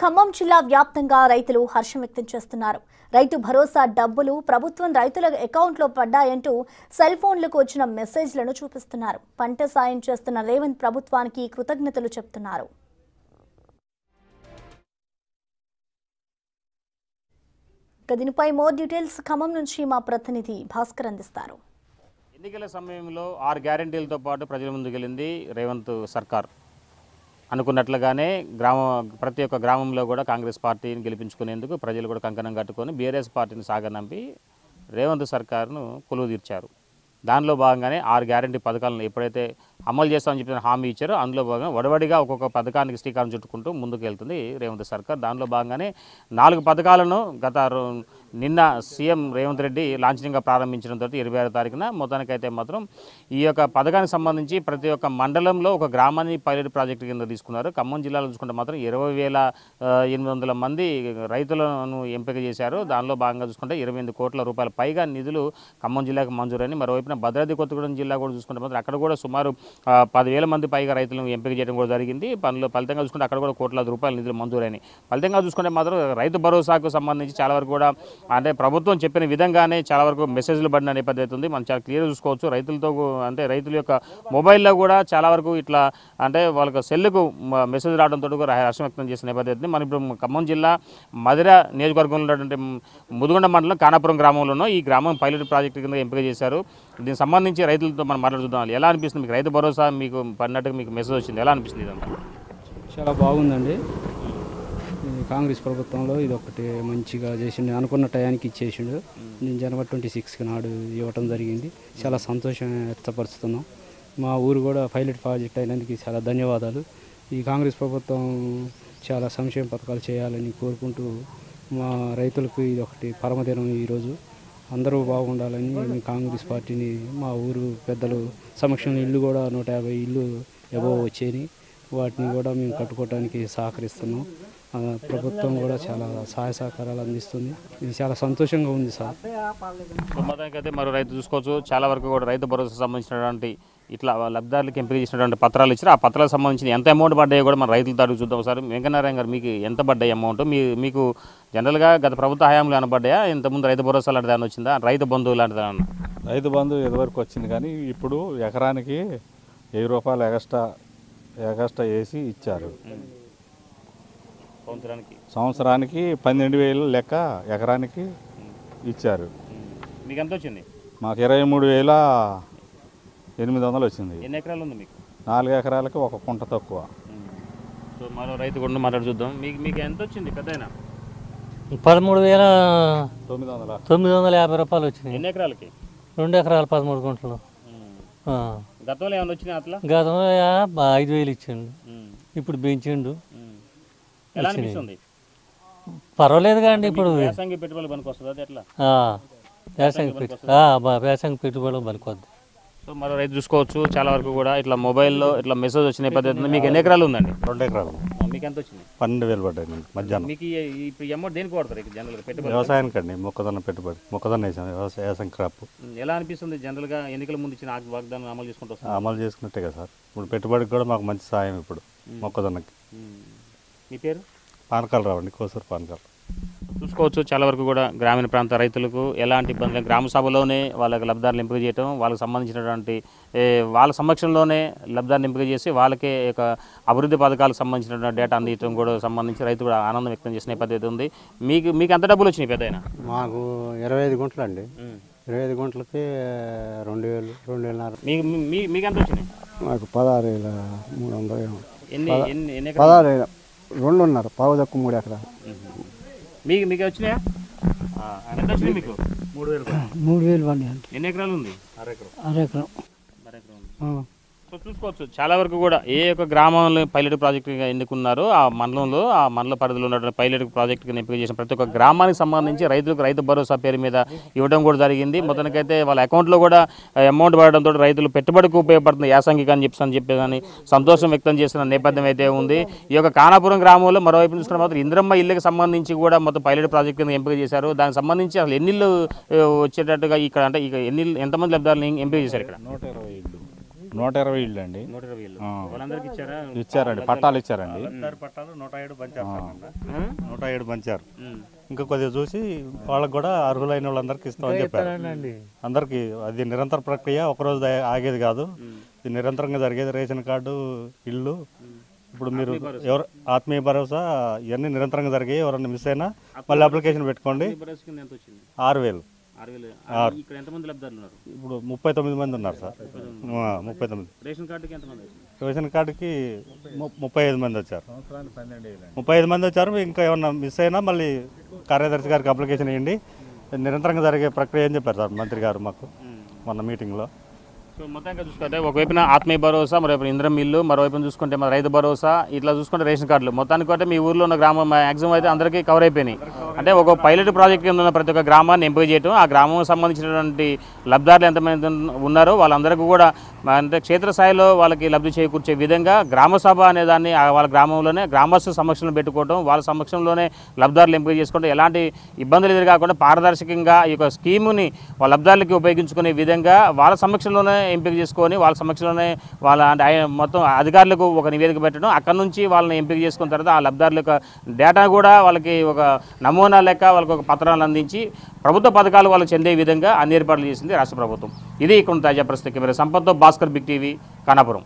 ఖమ్మం జిల్లా వ్యాప్తంగా రైతులు హర్షం వ్యక్తం చేస్తున్నారు. రైతు భరోసా డబ్బులు ప్రభుత్వం రైతుల అకౌంట్లో పడ్డాయంటూ సెల్ ఫోన్లకు వచ్చిన మెసేజ్లను చూపిస్తున్నారు. పంట సాయం చేస్తున్న రేవంత్ ప్రభుత్వానికి కృతజ్ఞతలు చెప్తున్నారు. దీనిపై మోర్ డీటెయిల్స్ ఖమ్మం నుంచి మా ప్రతినిధి భాస్కర్ అందిస్తారు. ఎన్నికల సమయంలో 6 గ్యారెంటీలతో పాటు ప్రజల ముందుకెళ్ళింది రేవంత్ సర్కార్. అనుకున్నట్లుగానే ప్రతి ఒక్క గ్రామంలో కూడా కాంగ్రెస్ పార్టీని గెలిపించుకునేందుకు ప్రజలు కూడా కంకణం కట్టుకొని బీఆర్ఎస్ పార్టీని సాగనంపి రేవంత్ సర్కార్ను కొలువు తీర్చారు. దానిలో భాగంగానే 6 గ్యారెంటీ పథకాలను ఎప్పుడైతే అమలు చేస్తామని చెప్పిన హామీ ఇచ్చారో అందులో భాగంగా వడవడిగా ఒక్కొక్క పథకానికి శ్రీకారం చుట్టుకుంటూ ముందుకు వెళ్తుంది రేవంత్ సర్కార్. దానిలో భాగంగానే 4 పథకాలను నిన్న సీఎం రేవంత్ రెడ్డి లాంఛనంగా ప్రారంభించడంతో 26వ తారీఖున మొత్తానికైతే మాత్రం ఈ యొక్క పథకానికి సంబంధించి ప్రతి ఒక్క మండలంలో ఒక గ్రామాన్ని పైలట్ ప్రాజెక్టు కింద తీసుకున్నారు. ఖమ్మం జిల్లాలో చూసుకుంటే మాత్రం 20,800 మంది రైతులను ఎంపిక చేశారు. దానిలో భాగంగా చూసుకుంటే 28 కోట్ల రూపాయల పైగా నిధులు ఖమ్మం జిల్లాకు మంజూరని, మరోవైపున భద్రాద్రి కొత్తగూడెం జిల్లా కూడా చూసుకుంటే మాత్రం అక్కడ కూడా సుమారు 10,000 మంది పైగా రైతులను ఎంపిక చేయడం కూడా జరిగింది. ఫలితంగా చూసుకుంటే అక్కడ కూడా కోట్లాది రూపాయల నిధులు మంజూరైనాయి. ఫలితంగా చూసుకుంటే మాత్రం రైతు భరోసాకు సంబంధించి చాలా వరకు కూడా అంటే ప్రభుత్వం చెప్పిన విధంగానే చాలా వరకు మెసేజ్లు పడిన నేపథ్యం అవుతుంది. మనం చాలా క్లియర్గా చూసుకోవచ్చు. అంటే రైతుల యొక్క మొబైల్లో కూడా చాలా వరకు ఇట్లా అంటే వాళ్ళకి సెల్లుకు మెసేజ్ రావడంతో కూడా హర్షం వ్యక్తం చేసిన నేపథ్యం అవుతుంది. మనం ఇప్పుడు ఖమ్మం జిల్లా మధిర నియోజకవర్గంలో ఉన్నటువంటి ముదుగొండ మండలం కానాపురం గ్రామంలోనూ ఈ గ్రామం పైలట్ ప్రాజెక్టు కింద ఎంపిక చేశారు. దీనికి సంబంధించి రైతులతో మనం మాట్లాడుతున్నాం. ఎలా అనిపిస్తుంది మీకు? రైతు భరోసా మీకు పడినట్టుగా మీకు మెసేజ్ వచ్చింది, ఎలా అనిపిస్తుంది ఇదంతా? చాలా బాగుందండి. కాంగ్రెస్ ప్రభుత్వంలో ఇది ఒకటి మంచిగా చేసిండు, అనుకున్న టయానికి ఇచ్చేసిండు. నేను జనవరి 26 నాడు ఇవ్వటం జరిగింది. చాలా సంతోషం వ్యక్తపరుస్తున్నాం. మా ఊరు కూడా పైలట్ ప్రాజెక్ట్ అయినందుకు చాలా ధన్యవాదాలు. ఈ కాంగ్రెస్ ప్రభుత్వం చాలా సంక్షేమ పథకాలు చేయాలని కోరుకుంటూ మా రైతులకు ఇది ఒకటి పరమదినం. ఈరోజు అందరూ బాగుండాలని మీ కాంగ్రెస్ పార్టీని మా ఊరు పెద్దలు సమక్షంలో ఇల్లు కూడా 150 ఇల్లు ఎబోవ్ వచ్చాయి. వాటిని కూడా మేము కట్టుకోవడానికి సహకరిస్తున్నాం. ప్రభుత్వం కూడా చాలా సహాయ సహకారాలు అందిస్తుంది. ఇది చాలా సంతోషంగా ఉంది సార్. మొత్తానికి అయితే మరో రైతు చూసుకోవచ్చు. చాలా వరకు కూడా రైతు భరోసా సంబంధించినటువంటి ఇట్లా లబ్ధిదారులకు ఎంపిక చేసినటువంటి పత్రాలు ఇచ్చారు. ఆ పత్రాలకు సంబంధించిన ఎంత అమౌంట్ పడ్డాయో కూడా మన రైతులతో అడుగు చూద్దాం సార్. వెంకటనారాయణ గారు, మీకు ఎంత పడ్డాయి అమౌంట్? మీకు జనరల్గా గత ప్రభుత్వ హయాంలో ఏమన్నా ఇంతకుముందు రైతు భరోసా లాంటిది ఏమైనా వచ్చిందా? రైతు బంధువు లాంటిది ఏమన్నా? రైతు బంధువు ఇదివరకు వచ్చింది, కానీ ఇప్పుడు ఎకరానికి 1000 రూపాయలు ఎగస్ట్రా వేసి ఇచ్చారు. సంవత్సరానికి 12,000 లెక్క ఎకరానికి ఇచ్చారు. మీకు ఎంత వచ్చింది? మాకు 23,800 వచ్చింది. ఎన్ని ఎకరాలు ఉంది మీకు? 4 ఎకరాలకి 1 కుంట తక్కువ. సో మరో రైతు కూడా మాట్లాడి చూద్దాం. మీకు ఎంత వచ్చింది పెద్దయినా? 13,950 రూపాయలు వచ్చినాయి. ఎన్ని ఎకరాలకి? 2 ఎకరాలు 13 గుంటలు. గతంలో ఏమైనా వచ్చినాయి? అట్లా గతంలో 5,000 ఇచ్చిండు, ఇప్పుడు పెంచిండు. ఎలా అనిపిస్తుంది? పర్వాలేదు కానీ ఇప్పుడు వ్యాసంగి పెట్టుబడులు పనికొస్తుంది ఎట్లా? వ్యాసంగి పెట్టుబడులు పనికొద్ది. సో మరో రైతు చూసుకోవచ్చు. చాలా వరకు కూడా ఇట్లా మొబైల్లో ఇట్లా మెసేజ్ వచ్చిన పద్ధతి. మీకు ఎన్ని ఎకరాలు ఉందండి? 2 ఎకరాలు. మీకు ఎంత వచ్చింది? 12,000 పడ్డాయి మధ్యాహ్నం. మీకు ఇప్పుడు అమౌంట్ దేనికి వాడతారు జనరల్గా? పెట్టుబడి వ్యవసాయానికి అండి. మొక్కజొన్న వేసాం, వ్యవసాయ క్రాప్. ఎలా అనిపిస్తుంది జనరల్గా ఎన్నికల ముందు ఇచ్చిన వాగ్దానం అమలు చేసుకుంటూ వస్తాం? అమలు చేసుకున్నట్టే కదా సార్. ఇప్పుడు పెట్టుబడికి కూడా మాకు మంచి సాయం. ఇప్పుడు మొక్కజొన్నకి. మీ పేరు? పానకాలరావు అండి, కోసూరు పానకాలు. చూసుకోవచ్చు. చాలా వరకు కూడా గ్రామీణ ప్రాంత రైతులకు ఎలాంటి ఇబ్బంది లేదు. గ్రామ సభలోనే వాళ్ళకి లబ్ధిదారులు ఎంపిక చేయటం, వాళ్ళకి సంబంధించినటువంటి వాళ్ళ సమక్షంలోనే లబ్ధిదారులు ఎంపిక చేసి వాళ్ళకే ఒక అభివృద్ధి పథకాలకు సంబంధించినటువంటి డేటా అందించడం కూడా సంబంధించి రైతు కూడా ఆనందం వ్యక్తం చేసిన పద్ధతి ఉంది. మీకు ఎంత డబ్బులు వచ్చినాయి పెద్ద? మాకు 25 గుంటలు అండి. 25 గుంటలకి 2,000, 2,500. మీకు ఎంత వచ్చినాయి? మాకు 16,300. ఎన్ని 16,000 2.5 పావు తక్కువ 3 ఎకరాలు. మీకు వచ్చినాయా? ఎంత వచ్చినాయి మీకు? 3,000 పడినాయి. ఎన్ని ఎకరాలు ఉంది? అర ఎకరం. సో చూసుకోవచ్చు. చాలా వరకు కూడా ఏ యొక్క గ్రామంలో పైలట్ ప్రాజెక్టుగా ఎన్నుకున్నారో ఆ మండల పరిధిలో ఉన్నటువంటి పైలట్ ప్రాజెక్టుగా ఎంపిక చేసిన ప్రతి ఒక్క గ్రామానికి సంబంధించి రైతులకు రైతు భరోసా పేరు మీద ఇవ్వడం కూడా జరిగింది. మొత్తానికైతే వాళ్ళ అకౌంట్లో కూడా అమౌంట్ పడడంతో రైతులు పెట్టుబడికి ఉపయోగపడుతుంది యాసంగిక అని చెప్పేసి సంతోషం వ్యక్తం చేసిన నేపథ్యం అయితే ఉంది. ఈ యొక్క కానాపురం గ్రామంలో మరోవైపు చూసుకున్న మాత్రం ఇంద్రమ్మ ఇళ్ళకి సంబంధించి కూడా మొత్తం పైలట్ ప్రాజెక్ట్ కింద ఎంపిక చేశారు. దానికి సంబంధించి అసలు ఎన్నిళ్ళు వచ్చేటట్టుగా ఇక్కడ అంటే ఎంతమంది లబ్ధిదారులు ఎంపిక చేశారు? ఇక్కడ 120 ఇళ్ళు. 120 ఇళ్ళు అండి. 120 ఇళ్ళు. ఆ. వాళ్ళందరికీ ఇచ్చారా? ఇచ్చారండి, పట్టాలు ఇచ్చారండి. పట్టాలు 107 పంచారు సార్ నిన్న. 107 పంచారు. ఇంకా కొద్దిగా చూసి వాళ్ళకి కూడా అర్హులైన వాళ్ళందరికీ ఇస్తామని చెప్పారు. అందరికీ అది నిరంతర ప్రక్రియ, ఒకరోజు ఆగేది కాదు, ఇది నిరంతరంగా జరిగేది. రేషన్ కార్డు, ఇల్లు, ఇప్పుడు మీరు ఎవరు ఆత్మీయ భరోసా ఇవన్నీ నిరంతరంగా జరిగాయి. ఎవరన్నా మిస్ అయినా మళ్ళీ అప్లికేషన్ పెట్టుకోండి. 6,000. ఇక్కడ ఎంతమంది లబ్ధిదారులు ఉన్నారు? ఇప్పుడు 39 మంది ఉన్నారు సార్. 39. రేషన్ కార్డుకి ఎంతమంది? రేషన్ కార్డుకి 35 మంది వచ్చారు. 35 మంది వచ్చారు. ఇంకా ఏమన్నా మిస్ అయినా మళ్ళీ కార్యదర్శి గారికి అప్లికేషన్ ఇవ్వండి. నిరంతరంగా జరిగే ప్రక్రియ అని చెప్పారు సార్ మంత్రి గారు మాకు మొన్న మీటింగ్లో. సో మొత్తంగా చూసుకుంటే ఒకవైపున ఆత్మీయ భరోసా, మరోవైపు ఇంద్రం ఇల్లు, మరోవైపున చూసుకుంటే మన రైతు భరోసా, ఇట్లా చూసుకుంటే రేషన్ కార్డులు, మొత్తానికి అంటే మీ ఊర్లో ఉన్న గ్రామం మ్యాక్సిమం అయితే అందరికీ కవర్ అయిపోయినాయి. అంటే ఒక పైలట్ ప్రాజెక్ట్ కింద ఉన్న ప్రతి ఒక్క గ్రామాన్ని ఎంపిక చేయడం, ఆ గ్రామం సంబంధించినటువంటి లబ్ధిదారులు ఎంతమంది ఉన్నారో వాళ్ళందరికీ కూడా అంటే క్షేత్రస్థాయిలో వాళ్ళకి లబ్ధి చేకూర్చే విధంగా గ్రామసభ అనే దాన్ని వాళ్ళ గ్రామంలోనే గ్రామస్తు సమక్షంలో పెట్టుకోవడం, వాళ్ళ సమక్షంలోనే లబ్ధిదారులు ఎంపిక చేసుకోవడం, ఎలాంటి ఇబ్బందులు ఎదురు కాకుండా పారదర్శకంగా ఈ యొక్క స్కీముని వాళ్ళ లబ్ధిదారులకి ఉపయోగించుకునే విధంగా వాళ్ళ సమక్షంలోనే ఎంపిక చేసుకొని వాళ్ళ సమక్షంలోనే వాళ్ళ అంటే మొత్తం అధికారులకు ఒక నివేదిక పెట్టడం, అక్కడ నుంచి వాళ్ళని ఎంపిక చేసుకున్న తర్వాత ఆ లబ్ధిదారుల యొక్క డేటా కూడా వాళ్ళకి ఒక నమూనా లెక్క వాళ్ళకి ఒక పత్రాలను అందించి ప్రభుత్వ పథకాలు వాళ్ళకి చెందే విధంగా అన్ని ఏర్పాట్లు చేసింది రాష్ట్ర ప్రభుత్వం. ఇది ఇక్కడ తాజా పరిస్థితి. సంపత్తో భాస్కర్, బిగ్ టీవీ, ఖానాపురం.